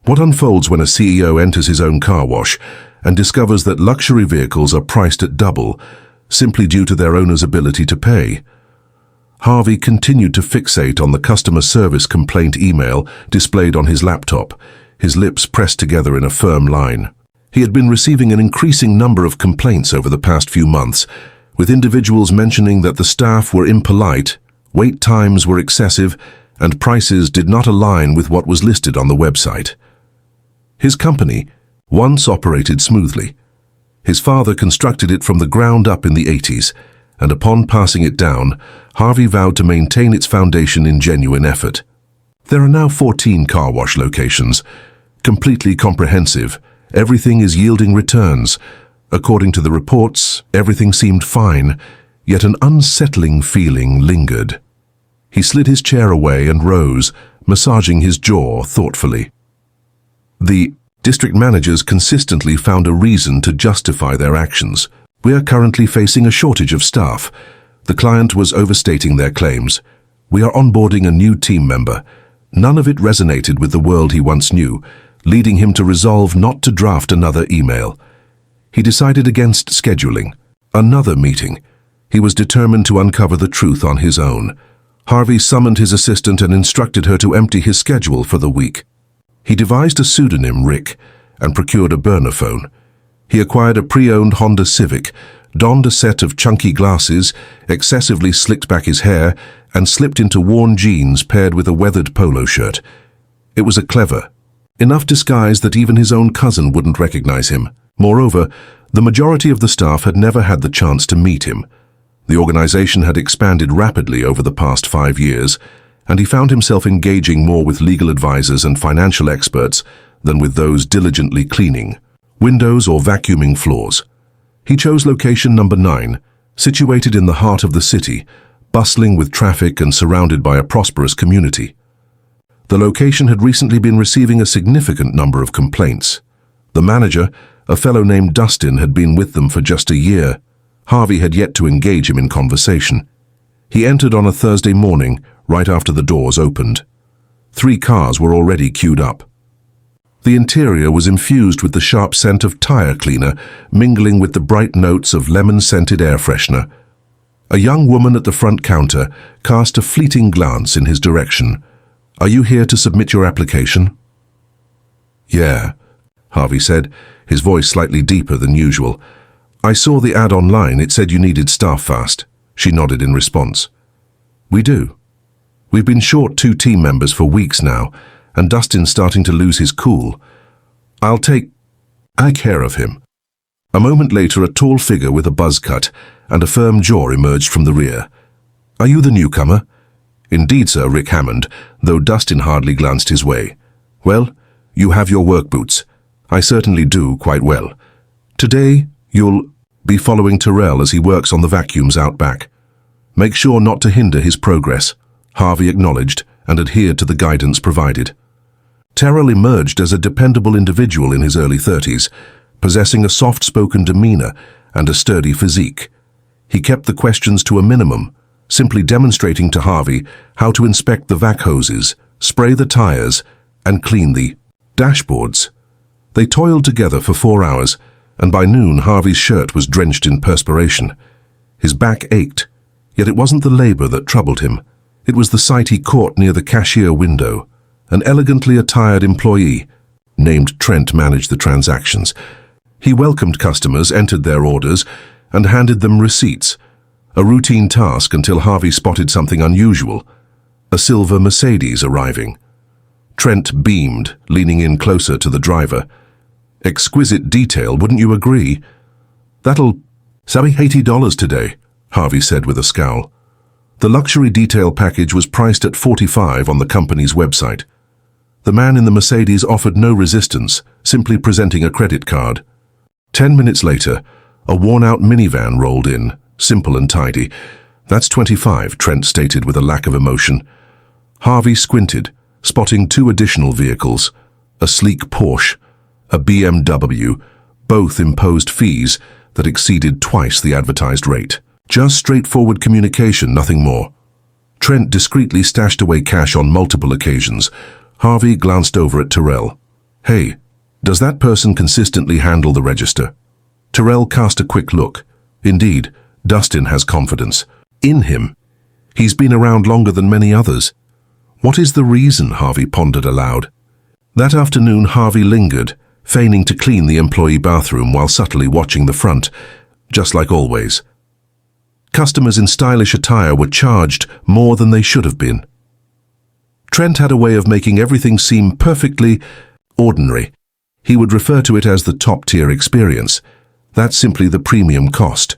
What unfolds when a CEO enters his own car wash and discovers that luxury vehicles are priced at double, simply due to their owner's ability to pay? Harvey continued to fixate on the customer service complaint email displayed on his laptop, his lips pressed together in a firm line. He had been receiving an increasing number of complaints over the past few months, with individuals mentioning that the staff were impolite, wait times were excessive, and prices did not align with what was listed on the website. His company once operated smoothly. His father constructed it from the ground up in the 80s, and upon passing it down, Harvey vowed to maintain its foundation in genuine effort. There are now 14 car wash locations, completely comprehensive. Everything is yielding returns. According to the reports, everything seemed fine, yet an unsettling feeling lingered. He slid his chair away and rose, massaging his jaw thoughtfully. The district managers consistently found a reason to justify their actions. We are currently facing a shortage of staff. The client was overstating their claims. We are onboarding a new team member. None of it resonated with the world he once knew, leading him to resolve not to draft another email. He decided against scheduling another meeting. He was determined to uncover the truth on his own. Harvey summoned his assistant and instructed her to empty his schedule for the week. He devised a pseudonym, Rick, and procured a burner phone. He acquired a pre-owned Honda Civic, donned a set of chunky glasses, excessively slicked back his hair, and slipped into worn jeans paired with a weathered polo shirt. It was a clever, enough disguise that even his own cousin wouldn't recognize him. Moreover, the majority of the staff had never had the chance to meet him. The organization had expanded rapidly over the past 5 years, and he found himself engaging more with legal advisors and financial experts than with those diligently cleaning windows or vacuuming floors. He chose location number 9, situated in the heart of the city, bustling with traffic and surrounded by a prosperous community. The location had recently been receiving a significant number of complaints. The manager, a fellow named Dustin, had been with them for just a year. Harvey had yet to engage him in conversation. He entered on a Thursday morning, right after the doors opened. 3 cars were already queued up. The interior was infused with the sharp scent of tire cleaner, mingling with the bright notes of lemon-scented air freshener. A young woman at the front counter cast a fleeting glance in his direction. "Are you here to submit your application?" "Yeah," Harvey said, his voice slightly deeper than usual. "I saw the ad online. It said you needed staff fast." She nodded in response. "We do. We've been short 2 team members for weeks now, and Dustin's starting to lose his cool. I'll take care of him." A moment later, a tall figure with a buzz cut and a firm jaw emerged from the rear. "Are you the newcomer?" "Indeed, sir," Rick Hammond, though Dustin hardly glanced his way. "Well, you have your work boots." "I certainly do, quite well. Today, you'll be following Terrell as he works on the vacuums out back. Make sure not to hinder his progress." Harvey acknowledged and adhered to the guidance provided. Terrell emerged as a dependable individual in his early 30s, possessing a soft-spoken demeanor and a sturdy physique. He kept the questions to a minimum, simply demonstrating to Harvey how to inspect the vac hoses, spray the tires, and clean the dashboards. They toiled together for 4 hours, and by noon Harvey's shirt was drenched in perspiration. His back ached, yet it wasn't the labor that troubled him. It was the sight he caught near the cashier window. An elegantly attired employee, named Trent, managed the transactions. He welcomed customers, entered their orders, and handed them receipts, a routine task until Harvey spotted something unusual, a silver Mercedes arriving. Trent beamed, leaning in closer to the driver. "Exquisite detail, wouldn't you agree?" "That'll save $80 today," Harvey said with a scowl. The luxury detail package was priced at $45 on the company's website. The man in the Mercedes offered no resistance, simply presenting a credit card. 10 minutes later, a worn-out minivan rolled in, simple and tidy. "That's $25, Trent stated with a lack of emotion. Harvey squinted, spotting 2 additional vehicles, a sleek Porsche, a BMW. Both imposed fees that exceeded twice the advertised rate. Just straightforward communication, nothing more. Trent discreetly stashed away cash on multiple occasions. Harvey glanced over at Terrell. "Hey, does that person consistently handle the register?" Terrell cast a quick look. Indeed, Dustin has confidence. In him. He's been around longer than many others. What is the reason? Harvey pondered aloud. That afternoon, Harvey lingered, feigning to clean the employee bathroom while subtly watching the front, just like always. Customers in stylish attire were charged more than they should have been. Trent had a way of making everything seem perfectly ordinary. He would refer to it as the top-tier experience. That's simply the premium cost.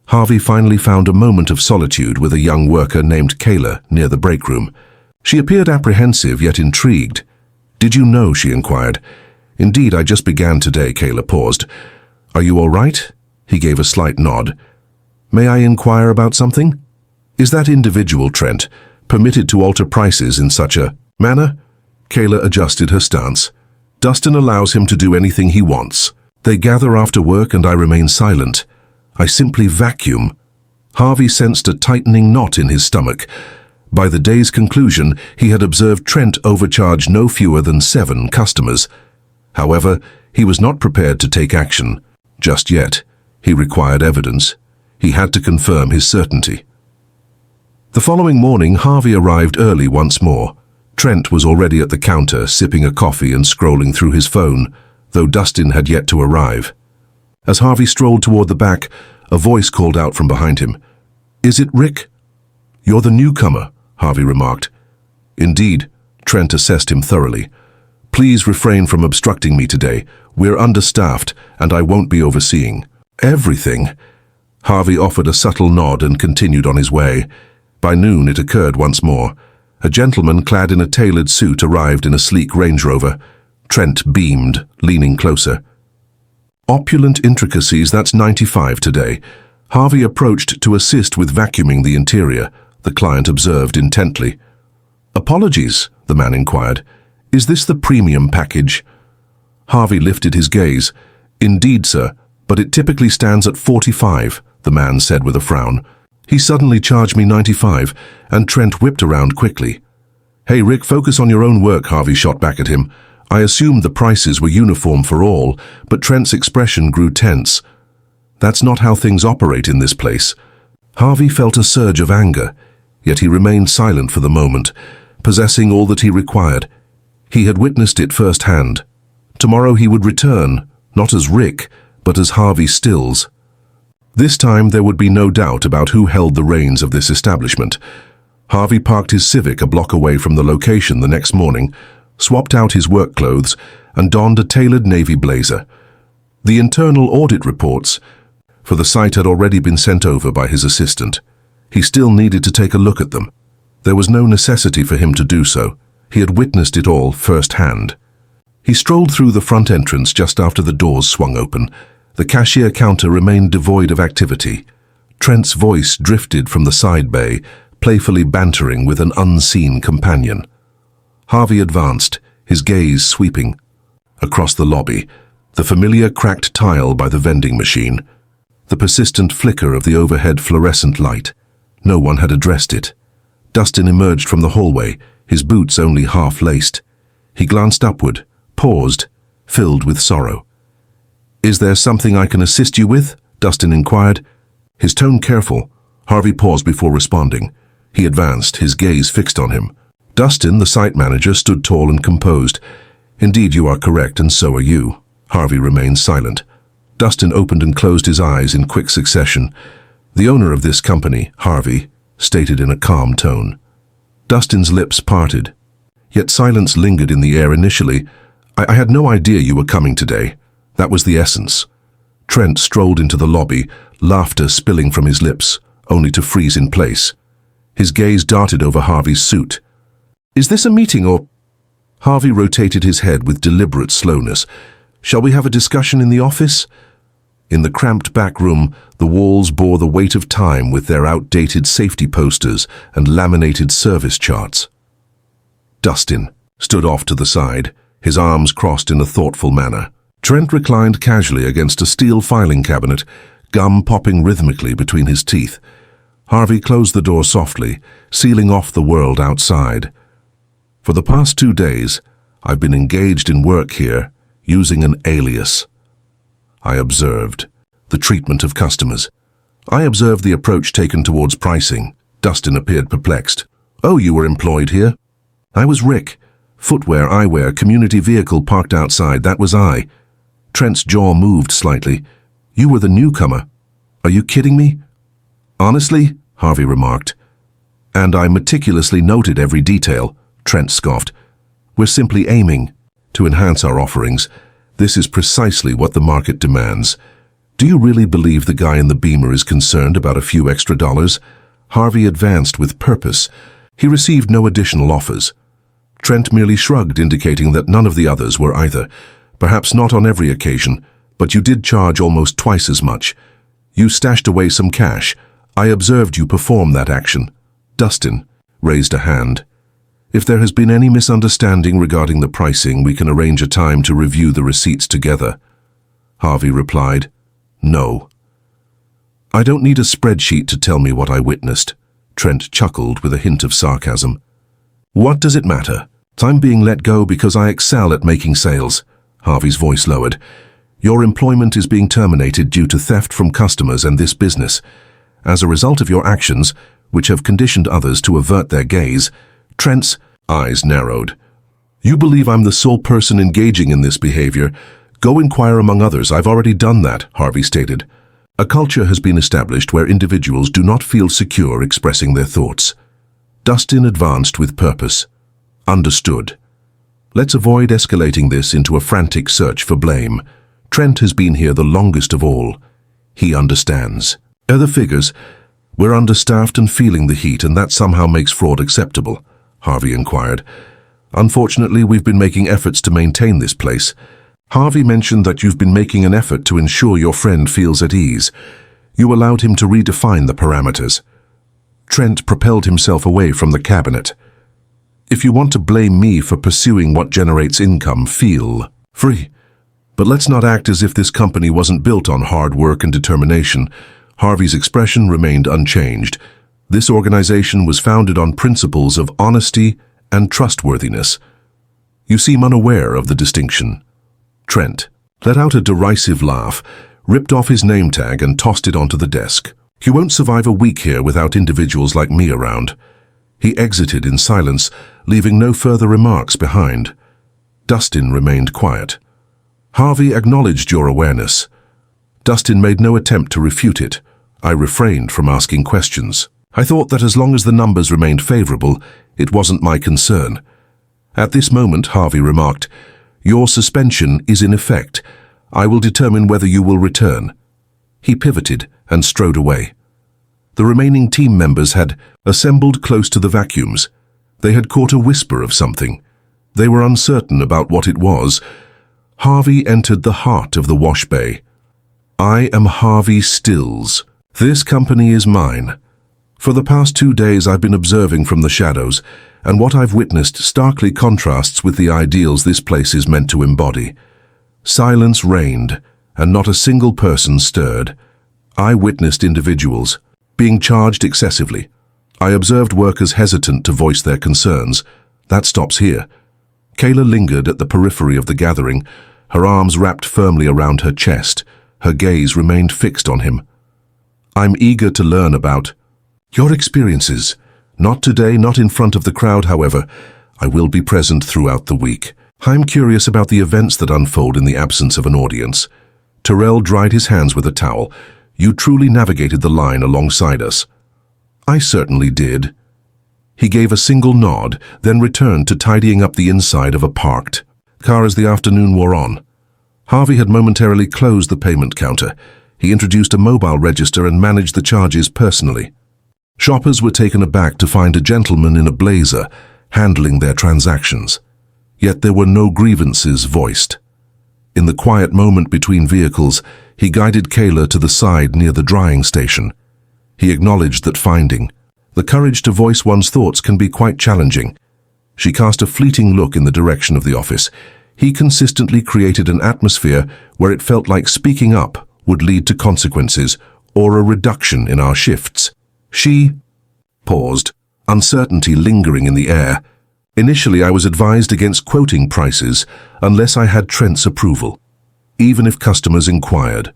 Harvey finally found a moment of solitude with a young worker named Kayla near the break room. She appeared apprehensive yet intrigued. "Did you know?" she inquired. "Indeed, I just began today," Kayla paused. "Are you all right?" He gave a slight nod. "May I inquire about something?" "Is that individual, Trent, permitted to alter prices in such a manner?" Kayla adjusted her stance. "Dustin allows him to do anything he wants. They gather after work and I remain silent. I simply vacuum." Harvey sensed a tightening knot in his stomach. By the day's conclusion, he had observed Trent overcharge no fewer than 7 customers. However, he was not prepared to take action. Just yet, he required evidence. He had to confirm his certainty. The following morning, Harvey arrived early once more. Trent was already at the counter, sipping a coffee and scrolling through his phone, though Dustin had yet to arrive. As Harvey strolled toward the back, a voice called out from behind him. "Is it Rick?" "You're the newcomer," Harvey remarked. "Indeed," Trent assessed him thoroughly. "Please refrain from obstructing me today. We're understaffed, and I won't be overseeing everything." Harvey offered a subtle nod and continued on his way. By noon, it occurred once more. A gentleman clad in a tailored suit arrived in a sleek Range Rover. Trent beamed, leaning closer. "Opulent intricacies, that's 95 today." Harvey approached to assist with vacuuming the interior. The client observed intently. "Apologies," the man inquired. "Is this the premium package?" Harvey lifted his gaze. "Indeed, sir, but it typically stands at 45, the man said with a frown. "He suddenly charged me 95, and Trent whipped around quickly." "Hey, Rick, focus on your own work," Harvey shot back at him. I assumed the prices were uniform for all, but Trent's expression grew tense. "That's not how things operate in this place." Harvey felt a surge of anger, yet he remained silent for the moment, possessing all that he required. He had witnessed it firsthand. Tomorrow he would return, not as Rick, but as Harvey Stills. This time there would be no doubt about who held the reins of this establishment. Harvey parked his Civic a block away from the location the next morning, swapped out his work clothes, and donned a tailored navy blazer. The internal audit reports for the site had already been sent over by his assistant. He still needed to take a look at them. There was no necessity for him to do so. He had witnessed it all firsthand. He strolled through the front entrance just after the doors swung open. The cashier counter remained devoid of activity. Trent's voice drifted from the side bay, playfully bantering with an unseen companion. Harvey advanced, his gaze sweeping. Across the lobby, the familiar cracked tile by the vending machine, the persistent flicker of the overhead fluorescent light. No one had addressed it. Dustin emerged from the hallway, his boots only half-laced. He glanced upward, paused, filled with sorrow. "Is there something I can assist you with?" Dustin inquired. His tone careful, Harvey paused before responding. He advanced, his gaze fixed on him. Dustin, the site manager, stood tall and composed. "Indeed, you are correct, and so are you." Harvey remained silent. Dustin opened and closed his eyes in quick succession. "The owner of this company, Harvey," stated in a calm tone. Dustin's lips parted, yet silence lingered in the air initially. I had no idea you were coming today. That was the essence." Trent strolled into the lobby, laughter spilling from his lips, only to freeze in place. His gaze darted over Harvey's suit. "Is this a meeting or—" Harvey rotated his head with deliberate slowness. "Shall we have a discussion in the office?" In the cramped back room, the walls bore the weight of time with their outdated safety posters and laminated service charts. Dustin stood off to the side, his arms crossed in a thoughtful manner. Trent reclined casually against a steel filing cabinet, gum popping rhythmically between his teeth. Harvey closed the door softly, sealing off the world outside. For the past 2 days, I've been engaged in work here, using an alias. I observed the treatment of customers. I observed the approach taken towards pricing. Dustin appeared perplexed. Oh, you were employed here? I was Rick. Footwear, eyewear, community vehicle parked outside, that was I. Trent's jaw moved slightly. You were the newcomer. Are you kidding me? Honestly, Harvey remarked. And I meticulously noted every detail, Trent scoffed. We're simply aiming to enhance our offerings. This is precisely what the market demands. Do you really believe the guy in the Beamer is concerned about a few extra dollars? Harvey advanced with purpose. He received no additional offers. Trent merely shrugged, indicating that none of the others were either. Perhaps not on every occasion, but you did charge almost twice as much. You stashed away some cash. I observed you perform that action. Dustin raised a hand. If there has been any misunderstanding regarding the pricing, we can arrange a time to review the receipts together. Harvey replied, No. I don't need a spreadsheet to tell me what I witnessed. Trent chuckled with a hint of sarcasm. What does it matter? I'm being let go because I excel at making sales. Harvey's voice lowered. Your employment is being terminated due to theft from customers and this business. As a result of your actions, which have conditioned others to avert their gaze, Trent's eyes narrowed. You believe I'm the sole person engaging in this behavior? Go inquire among others. I've already done that, Harvey stated. A culture has been established where individuals do not feel secure expressing their thoughts. Dustin advanced with purpose. Understood. Let's avoid escalating this into a frantic search for blame. Trent has been here the longest of all. He understands. Other figures, we're understaffed and feeling the heat, and that somehow makes fraud acceptable, Harvey inquired. Unfortunately, we've been making efforts to maintain this place. Harvey mentioned that you've been making an effort to ensure your friend feels at ease. You allowed him to redefine the parameters. Trent propelled himself away from the cabinet. If you want to blame me for pursuing what generates income, feel free. But let's not act as if this company wasn't built on hard work and determination. Harvey's expression remained unchanged. This organization was founded on principles of honesty and trustworthiness. You seem unaware of the distinction. Trent let out a derisive laugh, ripped off his name tag and tossed it onto the desk. You won't survive a week here without individuals like me around. He exited in silence, leaving no further remarks behind. Dustin remained quiet. Harvey acknowledged your awareness. Dustin made no attempt to refute it. I refrained from asking questions. I thought that as long as the numbers remained favorable, it wasn't my concern. At this moment, Harvey remarked, your suspension is in effect. I will determine whether you will return. He pivoted and strode away. The remaining team members had assembled close to the vacuums. They had caught a whisper of something. They were uncertain about what it was. Harvey entered the heart of the wash bay. I am Harvey Stills. This company is mine. For the past 2 days I've been observing from the shadows, and what I've witnessed starkly contrasts with the ideals this place is meant to embody. Silence reigned, and not a single person stirred. I witnessed individuals being charged excessively. I observed workers hesitant to voice their concerns. That stops here. Kayla lingered at the periphery of the gathering, her arms wrapped firmly around her chest. Her gaze remained fixed on him. I'm eager to learn about your experiences. Not today, not in front of the crowd, however. I will be present throughout the week. I'm curious about the events that unfold in the absence of an audience. Terrell dried his hands with a towel. You truly navigated the line alongside us. I certainly did. He gave a single nod, then returned to tidying up the inside of a parked car as the afternoon wore on. Harvey had momentarily closed the payment counter. He introduced a mobile register and managed the charges personally. Shoppers were taken aback to find a gentleman in a blazer handling their transactions. Yet there were no grievances voiced. In the quiet moment between vehicles, he guided Kayla to the side near the drying station. He acknowledged that finding the courage to voice one's thoughts can be quite challenging. She cast a fleeting look in the direction of the office. He consistently created an atmosphere where it felt like speaking up would lead to consequences or a reduction in our shifts. She paused, uncertainty lingering in the air. Initially, I was advised against quoting prices unless I had Trent's approval, even if customers inquired.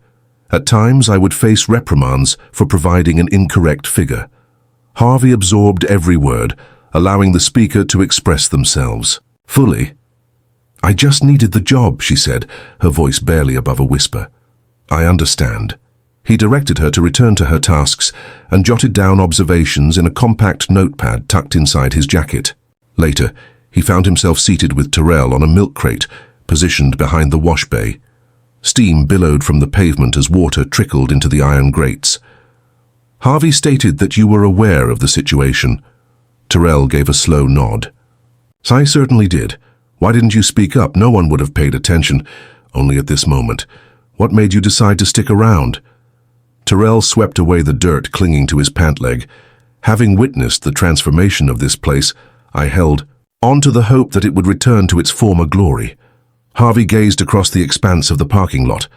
At times, I would face reprimands for providing an incorrect figure. Harvey absorbed every word, allowing the speaker to express themselves fully. "I just needed the job," she said, her voice barely above a whisper. "I understand." He directed her to return to her tasks and jotted down observations in a compact notepad tucked inside his jacket. Later, he found himself seated with Terrell on a milk crate, positioned behind the wash bay. Steam billowed from the pavement as water trickled into the iron grates. "Harvey stated that you were aware of the situation." Terrell gave a slow nod. "I certainly did. Why didn't you speak up? No one would have paid attention. Only at this moment. What made you decide to stick around?" Terrell swept away the dirt clinging to his pant leg. "Having witnessed the transformation of this place, I held on to the hope that it would return to its former glory." Harvey gazed across the expanse of the parking lot.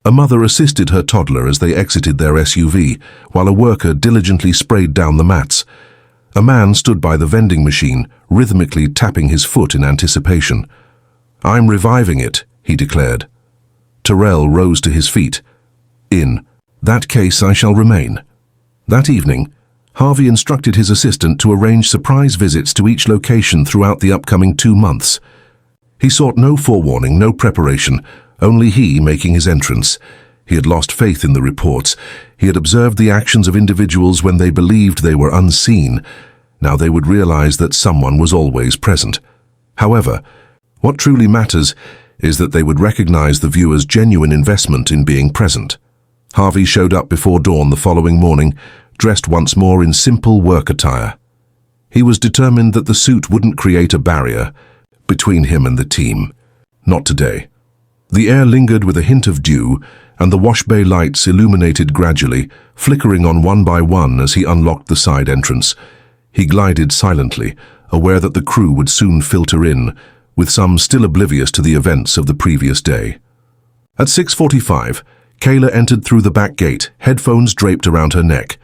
A mother assisted her toddler as they exited their SUV, while a worker diligently sprayed down the mats. A man stood by the vending machine, rhythmically tapping his foot in anticipation. "I'm reviving it," he declared. Terrell rose to his feet. "In that case, I shall remain." That evening, Harvey instructed his assistant to arrange surprise visits to each location throughout the upcoming 2 months. He sought no forewarning, no preparation, only he making his entrance. He had lost faith in the reports. He had observed the actions of individuals when they believed they were unseen. Now they would realize that someone was always present. However, what truly matters is that they would recognize the viewer's genuine investment in being present. Harvey showed up before dawn the following morning, dressed once more in simple work attire. He was determined that the suit wouldn't create a barrier between him and the team. Not today. The air lingered with a hint of dew, and the wash bay lights illuminated gradually, flickering on one by one as he unlocked the side entrance. He glided silently, aware that the crew would soon filter in, with some still oblivious to the events of the previous day. At 6:45, Kayla entered through the back gate, headphones draped around her neck.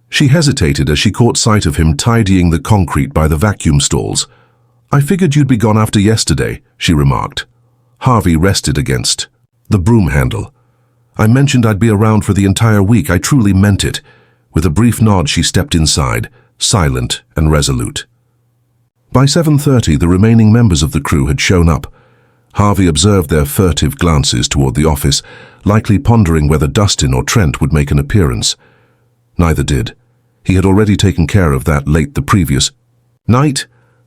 She hesitated as she caught sight of him tidying the concrete by the vacuum stalls. "I figured you'd be gone after yesterday," she remarked. Harvey rested against the broom handle. "I mentioned I'd be around for the entire week. I truly meant it." With a brief nod, she stepped inside, silent and resolute. By 7:30, the remaining members of the crew had shown up. Harvey observed their furtive glances toward the office, likely pondering whether Dustin or Trent would make an appearance. Neither did. He had already taken care of that late the previous night.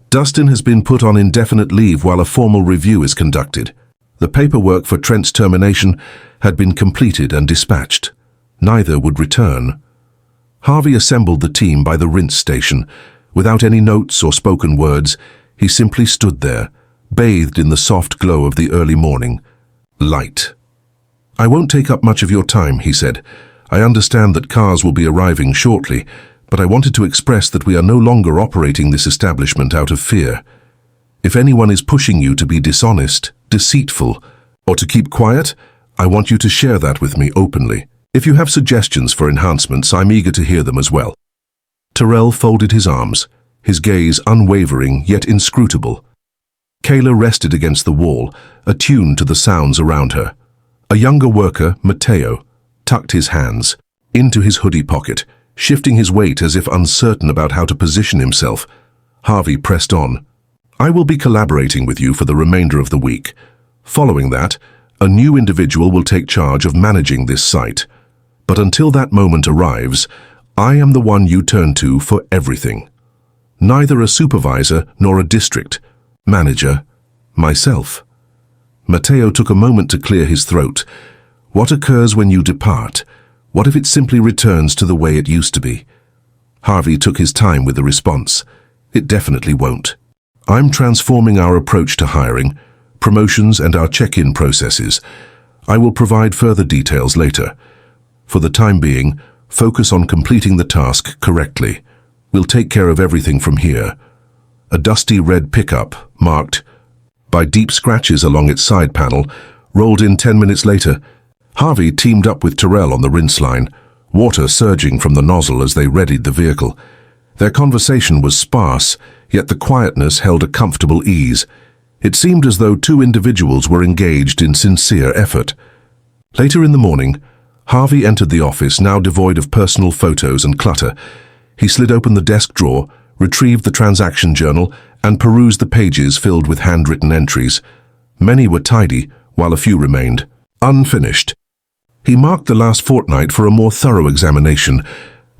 Dustin has been put on indefinite leave while a formal review is conducted. The paperwork for Trent's termination had been completed and dispatched. Neither would return. Harvey assembled the team by the rinse station. Without any notes or spoken words, he simply stood there, bathed in the soft glow of the early morning light. "I won't take up much of your time," he said. "I understand that cars will be arriving shortly, but I wanted to express that we are no longer operating this establishment out of fear. If anyone is pushing you to be dishonest, deceitful, or to keep quiet, I want you to share that with me openly. If you have suggestions for enhancements, I'm eager to hear them as well." Terrell folded his arms, his gaze unwavering yet inscrutable. Kayla rested against the wall, attuned to the sounds around her. A younger worker, Mateo, tucked his hands into his hoodie pocket, shifting his weight as if uncertain about how to position himself. Harvey pressed on. "I will be collaborating with you for the remainder of the week. Following that, a new individual will take charge of managing this site. But until that moment arrives, I am the one you turn to for everything. Neither a supervisor nor a district manager, myself." Mateo took a moment to clear his throat. "What occurs when you depart? What if it simply returns to the way it used to be?" Harvey took his time with the response. "It definitely won't. I'm transforming our approach to hiring, promotions, and our check-in processes. I will provide further details later. For the time being, focus on completing the task correctly. We'll take care of everything from here." A dusty red pickup, marked by deep scratches along its side panel, rolled in 10 minutes later. Harvey teamed up with Terrell on the rinse line, water surging from the nozzle as they readied the vehicle. Their conversation was sparse, yet the quietness held a comfortable ease. It seemed as though two individuals were engaged in sincere effort. Later in the morning, Harvey entered the office, now devoid of personal photos and clutter. He slid open the desk drawer, retrieved the transaction journal, and perused the pages filled with handwritten entries. Many were tidy, while a few remained unfinished. He marked the last fortnight for a more thorough examination.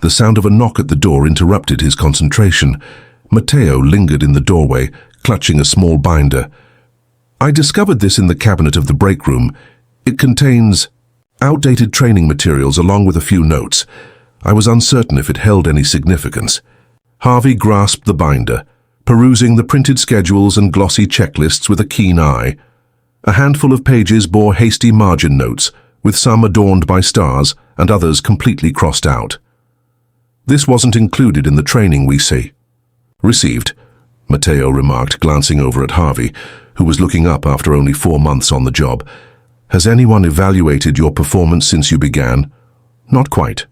The sound of a knock at the door interrupted his concentration. Matteo lingered in the doorway, clutching a small binder. "I discovered this in the cabinet of the break room. It contains outdated training materials along with a few notes. I was uncertain if it held any significance." Harvey grasped the binder, perusing the printed schedules and glossy checklists with a keen eye. A handful of pages bore hasty margin notes, with some adorned by stars and others completely crossed out. "This wasn't included in the training we see." "Received," Matteo remarked, glancing over at Harvey, who was looking up after only 4 months on the job. "Has anyone evaluated your performance since you began?" "Not quite.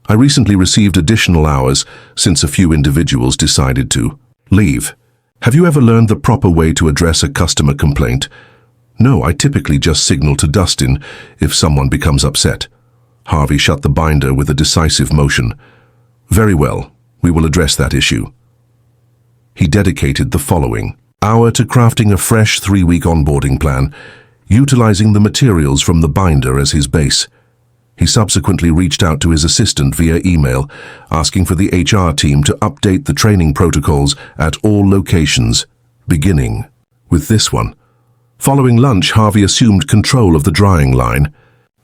I recently received additional hours since a few individuals decided to leave." "Have you ever learned the proper way to address a customer complaint?" "No, I typically just signal to Dustin if someone becomes upset." Harvey shut the binder with a decisive motion. "Very well, we will address that issue." He dedicated the following hour to crafting a fresh 3-week onboarding plan, utilizing the materials from the binder as his base. He subsequently reached out to his assistant via email, asking for the HR team to update the training protocols at all locations, beginning with this one. Following lunch, Harvey assumed control of the drying line.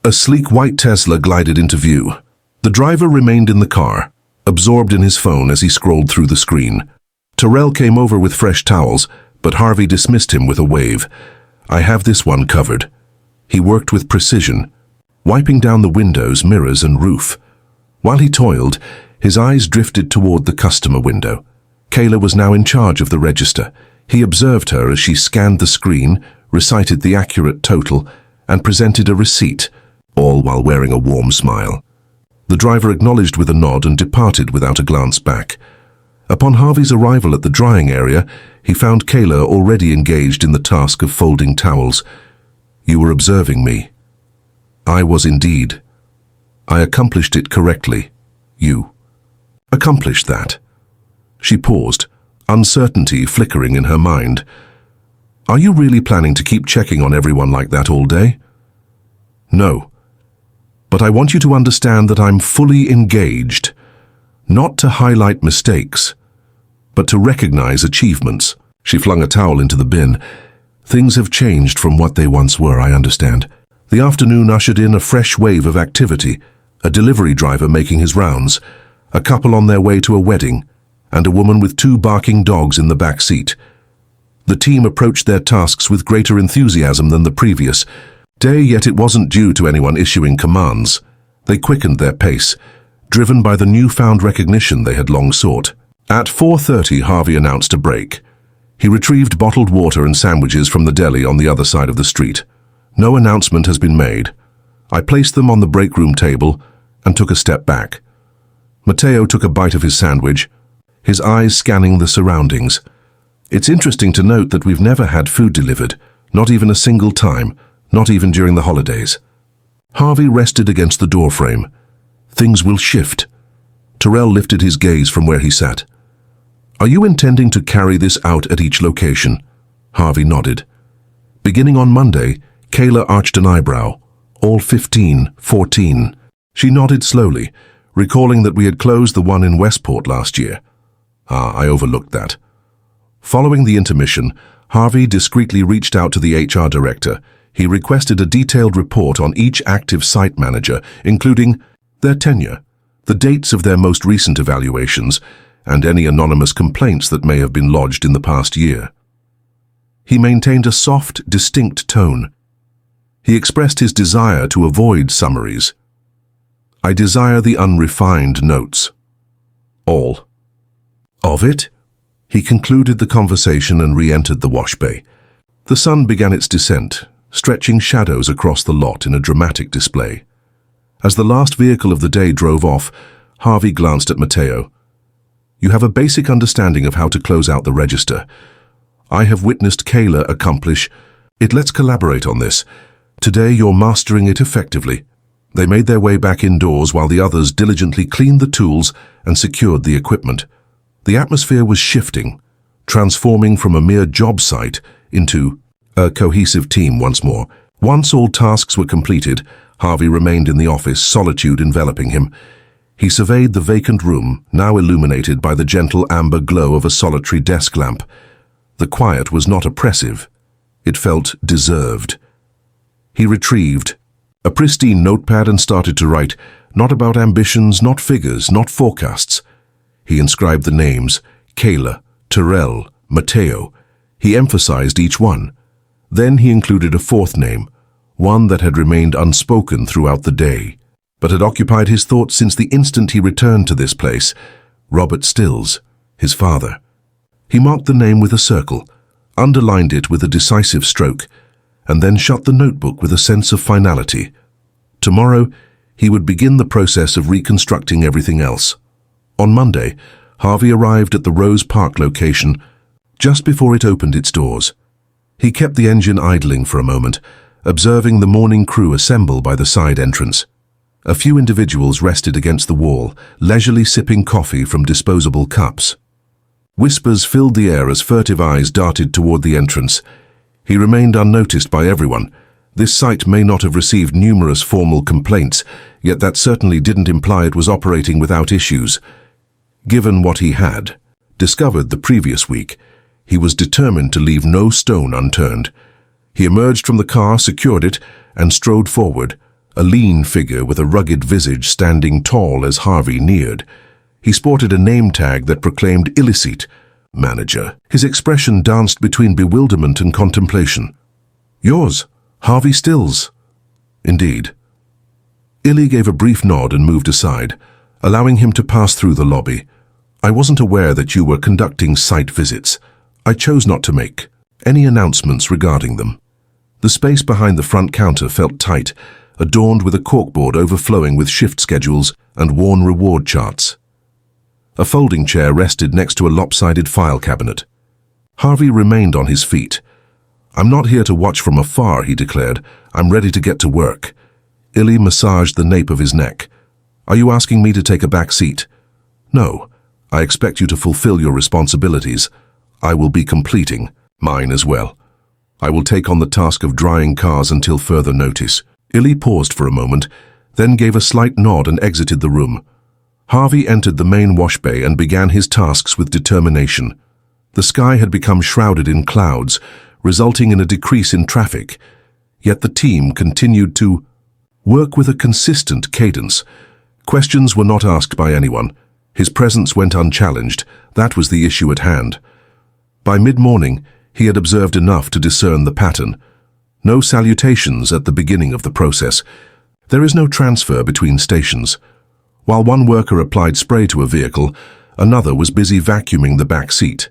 A sleek white Tesla glided into view. The driver remained in the car, absorbed in his phone as he scrolled through the screen. Terrell came over with fresh towels, but Harvey dismissed him with a wave. "I have this one covered." He worked with precision, wiping down the windows, mirrors, and roof. While he toiled, his eyes drifted toward the customer window. Kayla was now in charge of the register. He observed her as she scanned the screen, recited the accurate total, and presented a receipt, all while wearing a warm smile. The driver acknowledged with a nod and departed without a glance back. Upon Harvey's arrival at the drying area, he found Kayla already engaged in the task of folding towels. "You were observing me." "I was indeed. I accomplished it correctly." "You accomplished that?" She paused, uncertainty flickering in her mind. "Are you really planning to keep checking on everyone like that all day?" "No. But I want you to understand that I'm fully engaged, not to highlight mistakes, but to recognize achievements." She flung a towel into the bin. "Things have changed from what they once were, I understand." The afternoon ushered in a fresh wave of activity, a delivery driver making his rounds, a couple on their way to a wedding, and a woman with 2 barking dogs in the back seat. The team approached their tasks with greater enthusiasm than the previous day, yet it wasn't due to anyone issuing commands. They quickened their pace, driven by the newfound recognition they had long sought. At 4:30, Harvey announced a break. He retrieved bottled water and sandwiches from the deli on the other side of the street. "No announcement has been made." I placed them on the break room table and took a step back. Matteo took a bite of his sandwich, his eyes scanning the surroundings. "It's interesting to note that we've never had food delivered, not even a single time, not even during the holidays." Harvey rested against the doorframe. "Things will shift." Terrell lifted his gaze from where he sat. "Are you intending to carry this out at each location?" Harvey nodded. "Beginning on Monday," Kayla arched an eyebrow. "All 15, 14. She nodded slowly, recalling that we had closed the one in Westport last year. I overlooked that." Following the intermission, Harvey discreetly reached out to the HR director. He requested a detailed report on each active site manager, including their tenure, the dates of their most recent evaluations, and any anonymous complaints that may have been lodged in the past year. He maintained a soft, distinct tone. He expressed his desire to avoid summaries. "I desire the unrefined notes. All of it." He concluded the conversation and re-entered the wash bay. The sun began its descent, stretching shadows across the lot in a dramatic display. As the last vehicle of the day drove off, Harvey glanced at Matteo. You have a basic understanding of how to close out the register. I have witnessed Kayla accomplish it. Let's collaborate on this. Today you're mastering it effectively. They made their way back indoors while the others diligently cleaned the tools and secured the equipment. The atmosphere was shifting, transforming from a mere job site into a cohesive team once more. Once all tasks were completed, Harvey remained in the office, solitude enveloping him. He surveyed the vacant room, now illuminated by the gentle amber glow of a solitary desk lamp. The quiet was not oppressive. It felt deserved. He retrieved a pristine notepad and started to write, not about ambitions, not figures, not forecasts. He inscribed the names, Kayla, Terrell, Mateo. He emphasized each one. Then he included a fourth name, one that had remained unspoken throughout the day, but had occupied his thoughts since the instant he returned to this place, Robert Stills, his father. He marked the name with a circle, underlined it with a decisive stroke, and then shut the notebook with a sense of finality. Tomorrow, he would begin the process of reconstructing everything else. On Monday, Harvey arrived at the Rose Park location just before it opened its doors. He kept the engine idling for a moment, observing the morning crew assemble by the side entrance. A few individuals rested against the wall, leisurely sipping coffee from disposable cups. Whispers filled the air as furtive eyes darted toward the entrance. He remained unnoticed by everyone. This site may not have received numerous formal complaints, yet that certainly didn't imply it was operating without issues. Given what he had discovered the previous week, he was determined to leave no stone unturned. He emerged from the car, secured it, and strode forward, a lean figure with a rugged visage standing tall as Harvey neared. He sported a name tag that proclaimed illicit manager. His expression danced between bewilderment and contemplation. Yours, Harvey Stills. Indeed. Illy gave a brief nod and moved aside, allowing him to pass through the lobby. I wasn't aware that you were conducting site visits. I chose not to make any announcements regarding them. The space behind the front counter felt tight, adorned with a corkboard overflowing with shift schedules and worn reward charts. A folding chair rested next to a lopsided file cabinet. Harvey remained on his feet. I'm not here to watch from afar, he declared. I'm ready to get to work. Illy massaged the nape of his neck. Are you asking me to take a back seat? No. I expect you to fulfill your responsibilities. I will be completing mine as well. I will take on the task of drying cars until further notice. Illy paused for a moment, then gave a slight nod and exited the room. Harvey entered the main wash bay and began his tasks with determination. The sky had become shrouded in clouds, resulting in a decrease in traffic. Yet the team continued to work with a consistent cadence. Questions were not asked by anyone. His presence went unchallenged. That was the issue at hand. By mid-morning, he had observed enough to discern the pattern. No salutations at the beginning of the process. There is no transfer between stations. While one worker applied spray to a vehicle, another was busy vacuuming the back seat.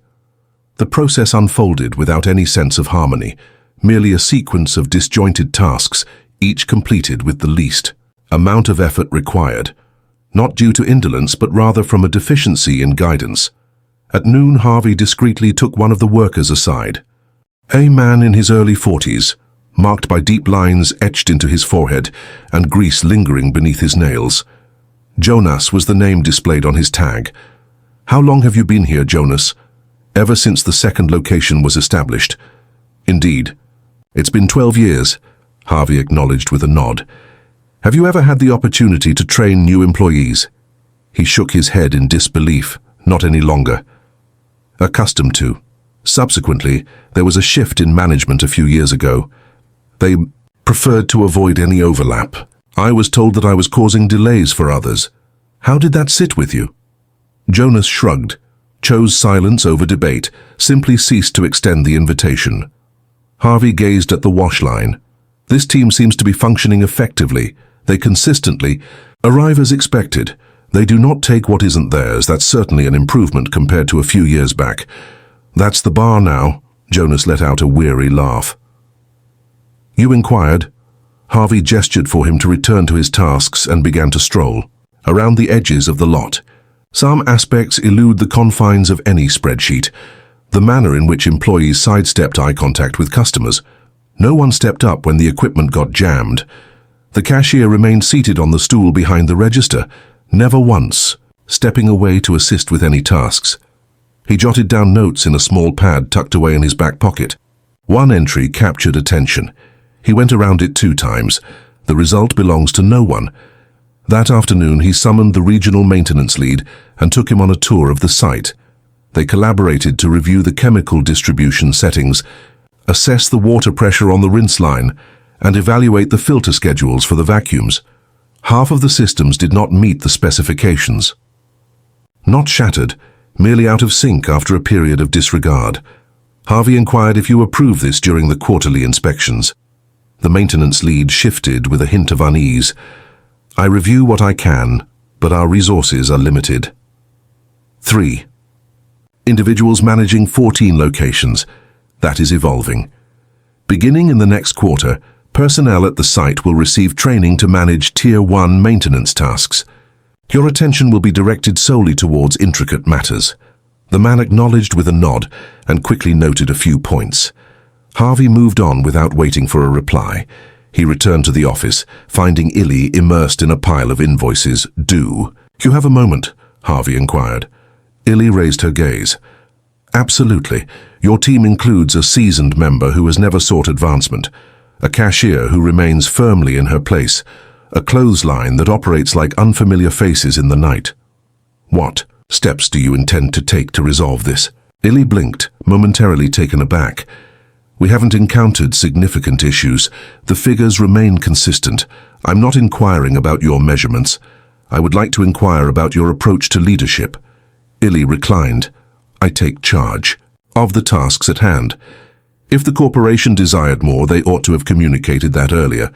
The process unfolded without any sense of harmony, merely a sequence of disjointed tasks, each completed with the least amount of effort required, not due to indolence but rather from a deficiency in guidance. At noon, Harvey discreetly took one of the workers aside. A man in his early 40s, marked by deep lines etched into his forehead and grease lingering beneath his nails. Jonas was the name displayed on his tag. How long have you been here, Jonas? Ever since the second location was established. Indeed. It's been 12 years, Harvey acknowledged with a nod. Have you ever had the opportunity to train new employees? He shook his head in disbelief. Not any longer. Accustomed to. Subsequently, there was a shift in management a few years ago. They preferred to avoid any overlap. I was told that I was causing delays for others. How did that sit with you? Jonas shrugged, chose silence over debate, simply ceased to extend the invitation. Harvey gazed at the wash line. This team seems to be functioning effectively. They consistently arrive as expected. They do not take what isn't theirs. That's certainly an improvement compared to a few years back. That's the bar now. Jonas let out a weary laugh. You inquired? Harvey gestured for him to return to his tasks and began to stroll around the edges of the lot. Some aspects elude the confines of any spreadsheet. The manner in which employees sidestepped eye contact with customers. No one stepped up when the equipment got jammed. The cashier remained seated on the stool behind the register, never once stepping away to assist with any tasks. He jotted down notes in a small pad tucked away in his back pocket. One entry captured attention. He went around it 2 times. The result belongs to no one. That afternoon, he summoned the regional maintenance lead and took him on a tour of the site. They collaborated to review the chemical distribution settings, assess the water pressure on the rinse line, and evaluate the filter schedules for the vacuums. Half of the systems did not meet the specifications. Not shattered, merely out of sync after a period of disregard. Harvey inquired if you approve this during the quarterly inspections. The maintenance lead shifted with a hint of unease. I review what I can, but our resources are limited. 3. Individuals managing 14 locations. That is evolving. Beginning in the next quarter, personnel at the site will receive training to manage Tier 1 maintenance tasks. Your attention will be directed solely towards intricate matters. The man acknowledged with a nod and quickly noted a few points. Harvey moved on without waiting for a reply. He returned to the office, finding Illy immersed in a pile of invoices. "Do you have a moment?" Harvey inquired. Illy raised her gaze. "Absolutely. Your team includes a seasoned member who has never sought advancement, a cashier who remains firmly in her place, a clothesline that operates like unfamiliar faces in the night. What steps do you intend to take to resolve this?" Illy blinked, momentarily taken aback. "We haven't encountered significant issues. The figures remain consistent. I'm not inquiring about your measurements. I would like to inquire about your approach to leadership." Illy reclined. "I take charge of the tasks at hand. If the corporation desired more, they ought to have communicated that earlier."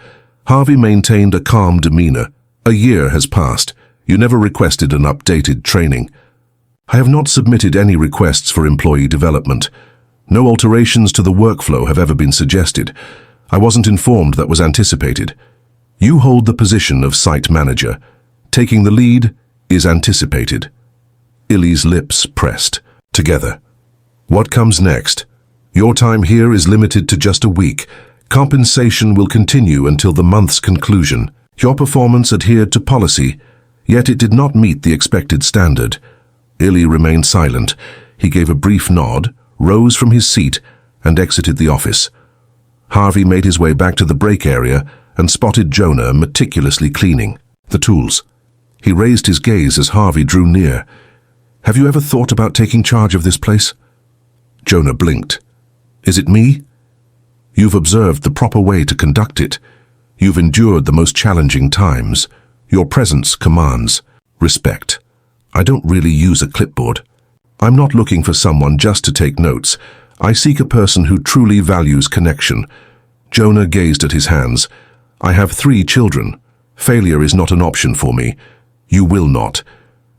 Harvey maintained a calm demeanor. "A year has passed. You never requested an updated training." "I have not submitted any requests for employee development. No alterations to the workflow have ever been suggested. I wasn't informed that was anticipated. You hold the position of site manager. Taking the lead is anticipated." Illy's lips pressed together. "What comes next? Your time here is limited to just a week. Compensation will continue until the month's conclusion. Your performance adhered to policy, yet it did not meet the expected standard." Illy remained silent. He gave a brief nod, rose from his seat, and exited the office. Harvey made his way back to the break area and spotted Jonah meticulously cleaning the tools. He raised his gaze as Harvey drew near. "Have you ever thought about taking charge of this place?" Jonah blinked. "Is it me? You've observed the proper way to conduct it. You've endured the most challenging times. Your presence commands respect. I don't really use a clipboard. I'm not looking for someone just to take notes. I seek a person who truly values connection." Jonah gazed at his hands. "I have 3 children. Failure is not an option for me. You will not.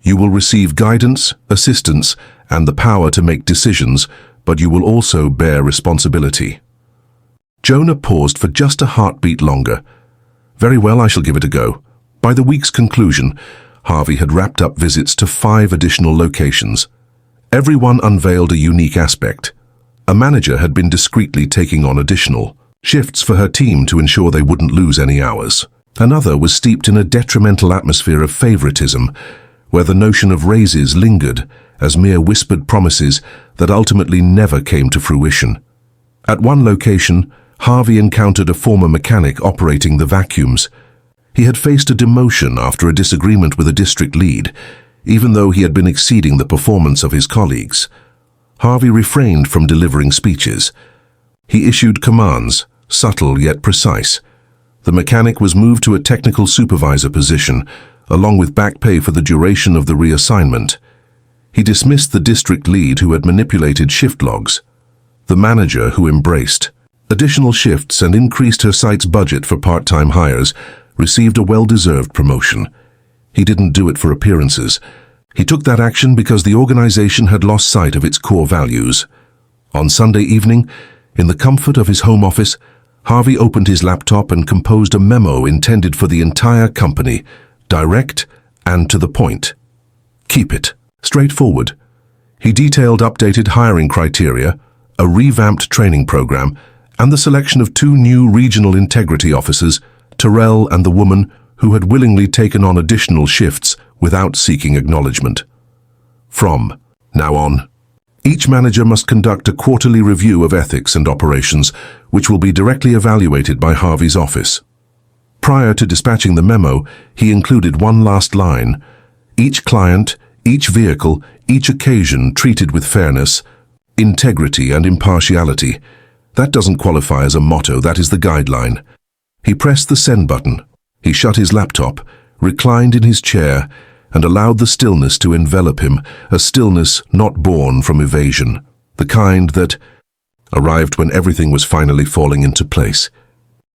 You will receive guidance, assistance, and the power to make decisions, but you will also bear responsibility." Jonah paused for just a heartbeat longer. "Very well, I shall give it a go." By the week's conclusion, Harvey had wrapped up visits to 5 additional locations. Everyone unveiled a unique aspect. A manager had been discreetly taking on additional shifts for her team to ensure they wouldn't lose any hours. Another was steeped in a detrimental atmosphere of favoritism, where the notion of raises lingered as mere whispered promises that ultimately never came to fruition. At one location, Harvey encountered a former mechanic operating the vacuums. He had faced a demotion after a disagreement with a district lead, even though he had been exceeding the performance of his colleagues. Harvey refrained from delivering speeches. He issued commands, subtle yet precise. The mechanic was moved to a technical supervisor position, along with back pay for the duration of the reassignment. He dismissed the district lead who had manipulated shift logs. The manager, who embraced additional shifts and increased her site's budget for part-time hires, received a well-deserved promotion. He didn't do it for appearances. He took that action because the organization had lost sight of its core values. On Sunday evening, in the comfort of his home office, Harvey opened his laptop and composed a memo intended for the entire company, direct and to the point. Keep it straightforward. He detailed updated hiring criteria, a revamped training program, and the selection of 2 new regional integrity officers, Terrell and the woman who had willingly taken on additional shifts without seeking acknowledgement. From now on, each manager must conduct a quarterly review of ethics and operations, which will be directly evaluated by Harvey's office. Prior to dispatching the memo, he included one last line: each client, each vehicle, each occasion treated with fairness, integrity and impartiality. That doesn't qualify as a motto, that is the guideline. He pressed the send button. He shut his laptop, reclined in his chair, and allowed the stillness to envelop him, a stillness not born from evasion, the kind that arrived when everything was finally falling into place.